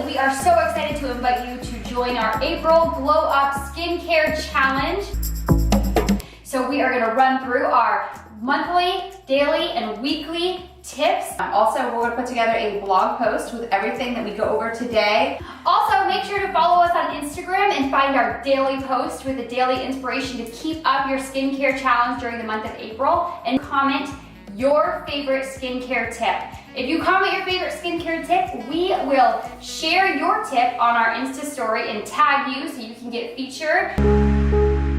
we are so excited to invite you to join our April Glow-Up Skincare Challenge. So we are gonna run through our monthly, daily, and weekly tips. Also, we're gonna put together a blog post with everything that we go over today. Also, make sure to follow us on Instagram and find our daily post with a daily inspiration to keep up your skincare challenge during the month of April, and comment your favorite skincare tip. If you comment your favorite skincare tip, we will share your tip on our Insta story and tag you so you can get featured.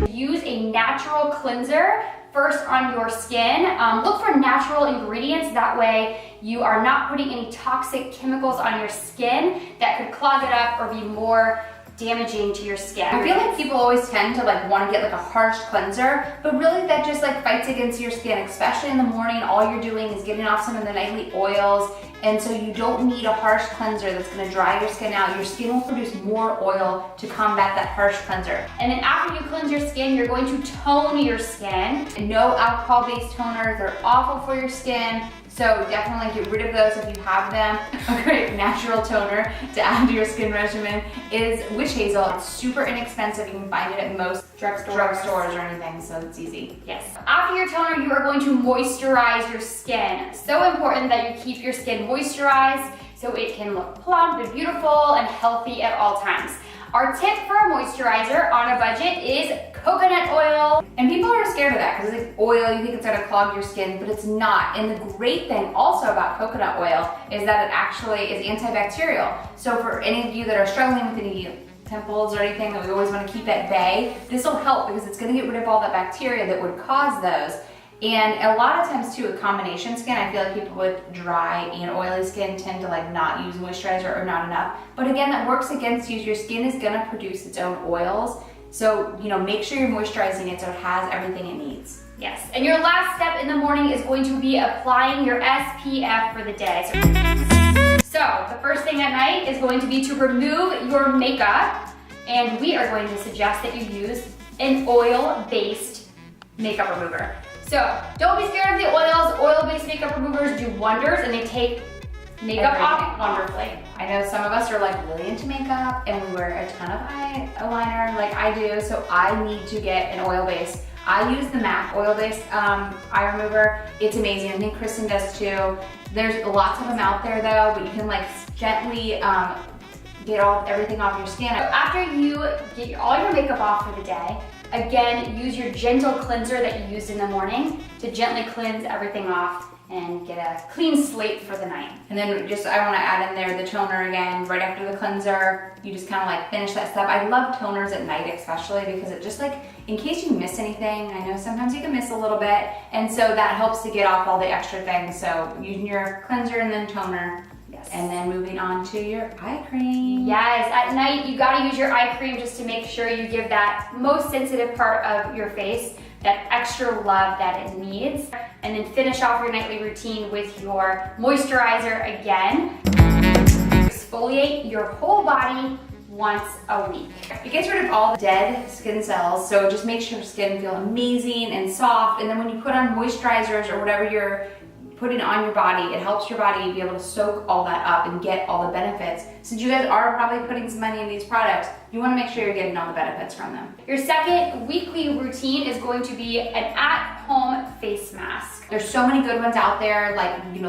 Use a natural cleanser first on your skin. Look for natural ingredients, that way you are not putting any toxic chemicals on your skin that could clog it up or be more damaging to your skin. I feel like people always tend to want to get a harsh cleanser, but really that just fights against your skin, especially in the morning. All you're doing is getting off some of the nightly oils, and so you don't need a harsh cleanser that's going to dry your skin out. Your skin will produce more oil to combat that harsh cleanser. And then after you cleanse your skin, you're going to tone your skin. No alcohol-based toners, they're awful for your skin. So definitely get rid of those if you have them. A great natural toner to add to your skin regimen is witch hazel. It's super inexpensive. You can find it at most drugstores or anything, so it's easy. Yes. After your toner, you are going to moisturize your skin. So important that you keep your skin moisturized so it can look plump and beautiful and healthy at all times. Our tip for a moisturizer on a budget is coconut oil. And people are scared of that because it's oil, you think it's gonna clog your skin, but it's not. And the great thing also about coconut oil is that it actually is antibacterial. So for any of you that are struggling with any pimples or anything that we always wanna keep at bay, this will help because it's gonna get rid of all that bacteria that would cause those. And a lot of times too, with combination skin, I feel like people with dry and oily skin tend to not use moisturizer or not enough. But again, that works against you. Your skin is gonna produce its own oils. So, make sure you're moisturizing it so it has everything it needs. Yes, and your last step in the morning is going to be applying your SPF for the day. So the first thing at night is going to be to remove your makeup. And we are going to suggest that you use an oil-based makeup remover. So don't be scared of the oils. Oil-based makeup removers do wonders and they take makeup off wonderfully. I know some of us are really into makeup and we wear a ton of eyeliner like I do, so I need to get an oil-based. I use the MAC oil-based eye remover. It's amazing. I think Kristen does too. There's lots of them out there though, but you can gently get everything off your skin. After you get all your makeup off for the day, again, use your gentle cleanser that you used in the morning to gently cleanse everything off and get a clean slate for the night. And then I want to add in there the toner again, right after the cleanser. You just finish that step. I love toners at night especially because it just in case you miss anything, I know sometimes you can miss a little bit, and so that helps to get off all the extra things. So using your cleanser and then toner. Yes. And then moving on to your eye cream. Yes, at night you gotta use your eye cream just to make sure you give that most sensitive part of your face that extra love that it needs. And then finish off your nightly routine with your moisturizer again. Exfoliate your whole body once a week. It gets rid of all the dead skin cells, so just makes your skin feel amazing and soft. And then when you put on moisturizers or whatever you're putting on your body, it helps your body be able to soak all that up and get all the benefits. Since you guys are probably putting some money in these products, you want to make sure you're getting all the benefits from them. Your second weekly routine is going to be an at-home face mask. There's so many good ones out there,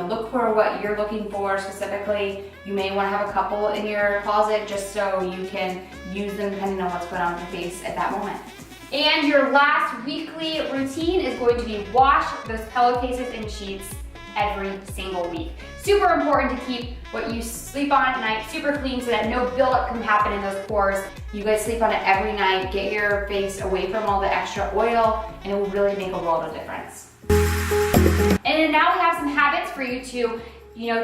look for what you're looking for specifically. You may want to have a couple in your closet just so you can use them depending on what's going on with your face at that moment. And your last weekly routine is going to be wash those pillowcases and sheets every single week. Super important to keep what you sleep on at night super clean so that no buildup can happen in those pores. You guys sleep on it every night. Get your face away from all the extra oil and it will really make a world of difference. And then now we have some habits for you to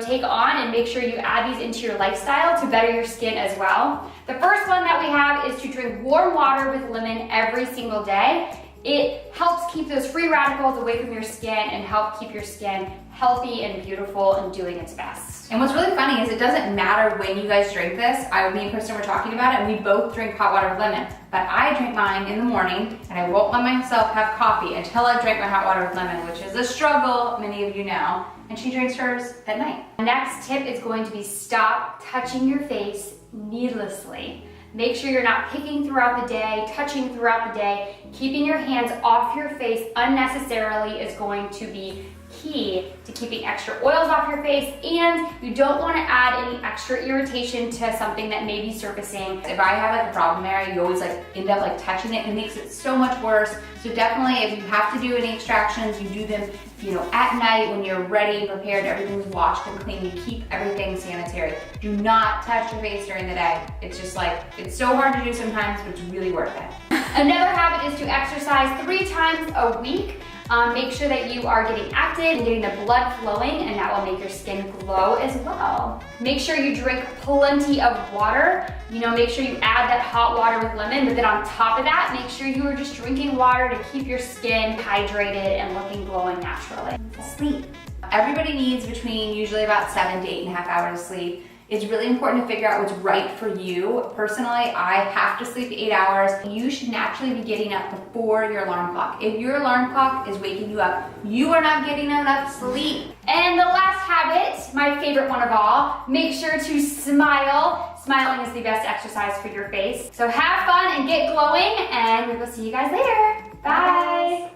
take on and make sure you add these into your lifestyle to better your skin as well. The first one that we have is to drink warm water with lemon every single day. It helps keep those free radicals away from your skin and help keep your skin healthy and beautiful and doing its best. And what's really funny is it doesn't matter when you guys drink this. Me and Kristen were talking about it and we both drink hot water with lemon. But I drink mine in the morning and I won't let myself have coffee until I drink my hot water with lemon, which is a struggle, many of you know. and she drinks hers at night. Next tip is going to be stop touching your face needlessly. Make sure you're not picking throughout the day, touching throughout the day. Keeping your hands off your face unnecessarily is going to be key to keeping extra oils off your face, and you don't want to add any extra irritation to something that may be surfacing. If I have like a problem area, you always like end up like touching it and it makes it so much worse. So definitely if you have to do any extractions, you do them, you know, at night when you're ready and prepared, everything's washed and clean, you keep everything sanitary. Do not touch your face during the day. It's just like, it's so hard to do sometimes, but it's really worth it. Another habit is to exercise 3 times a week. Make sure that you are getting active and getting the blood flowing, and that will make your skin glow as well. Make sure you drink plenty of water. You know, make sure you add that hot water with lemon, but then on top of that, make sure you are just drinking water to keep your skin hydrated and looking glowing naturally. Sleep. Everybody needs between usually about 7 to 8.5 hours of sleep. It's really important to figure out what's right for you. Personally, I have to sleep 8 hours. You should naturally be getting up before your alarm clock. If your alarm clock is waking you up, you are not getting enough sleep. And the last habit, my favorite one of all, make sure to smile. Smiling is the best exercise for your face. So have fun and get glowing, and we will see you guys later. Bye.